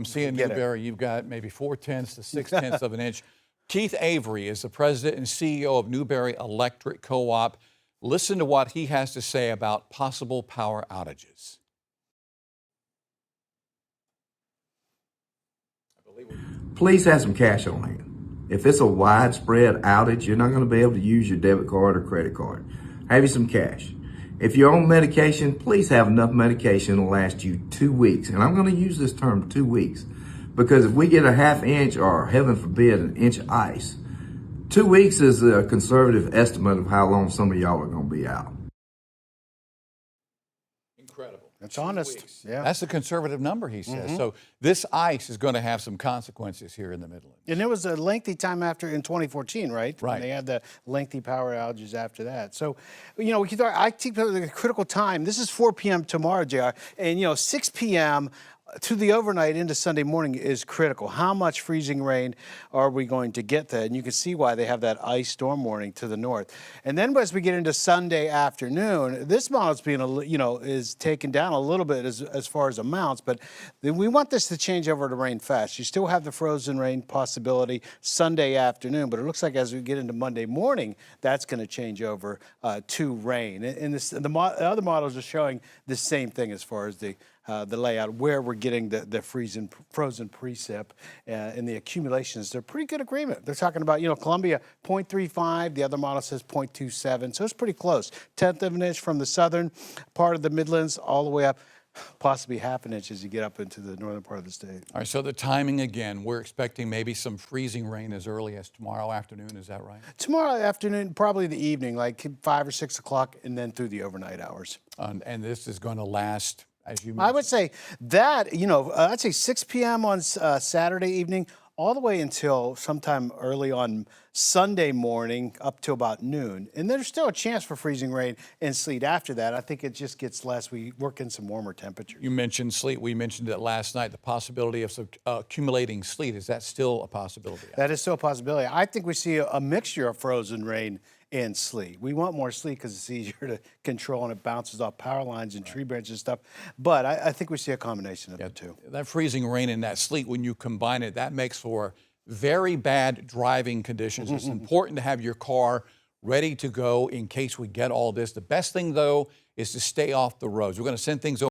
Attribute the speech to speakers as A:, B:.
A: I'm seeing Newberry, you've got maybe 4/10 to 6/10 of an inch. Keith Avery is the president and CEO of Newberry Electric Co-op. Listen to what he has to say about possible power outages.
B: Please have some cash on hand. If it's a widespread outage, you're not going to be able to use your debit card or credit card. Have you some cash. If you're on medication, please have enough medication to last you 2 weeks. And I'm going to use this term 2 weeks because if we get a half inch or heaven forbid an inch of ice, 2 weeks is a conservative estimate of how long some of y'all are going to be out.
A: Incredible.
C: It's honest. Yeah.
A: That's a conservative number, he says. So this ice is going to have some consequences here in the Midlands.
C: And it was a lengthy time after in 2014, right?
A: Right.
C: And they had the lengthy power outages after that. So, we can talk, I think the critical time, this is 4 p.m. tomorrow, JR. And, 6 p.m. to the overnight into Sunday morning is critical. How much freezing rain are we going to get there? And you can see why they have that ice storm warning to the north. And then as we get into Sunday afternoon, this model's being, is taken down a little bit as far as amounts, but we want this to change over to rain fast. You still have the frozen rain possibility Sunday afternoon, but it looks like as we get into Monday morning, that's going to change over to rain. And the other models are showing the same thing as far as the layout, where we're getting the frozen precip and the accumulations. They're pretty good agreement. They're talking about, Columbia 0.35, the other model says 0.27, so it's pretty close. 1/10 of an inch from the southern part of the Midlands all the way up, possibly half an inch as you get up into the northern part of the state.
A: All right, so the timing again, we're expecting maybe some freezing rain as early as tomorrow afternoon, is that right?
C: Tomorrow afternoon, probably the evening, like 5 or 6 o'clock, and then through the overnight hours.
A: And this is going to last, as you mentioned.
C: I would say that, I'd say 6 p.m. on Saturday evening, all the way until sometime early on Sunday morning up to about noon. And there's still a chance for freezing rain and sleet after that. I think it just gets less. We work in some warmer temperatures.
A: You mentioned sleet. We mentioned it last night, the possibility of accumulating sleet. Is that still a possibility?
C: That is still a possibility. I think we see a mixture of frozen rain and sleet. We want more sleet because it's easier to control and it bounces off power lines and tree branches and stuff. But I think we see a combination of the two.
A: That freezing rain and that sleet, when you combine it, that makes for very bad driving conditions. It's important to have your car ready to go in case we get all this. The best thing, though, is to stay off the roads. We're going to send things over.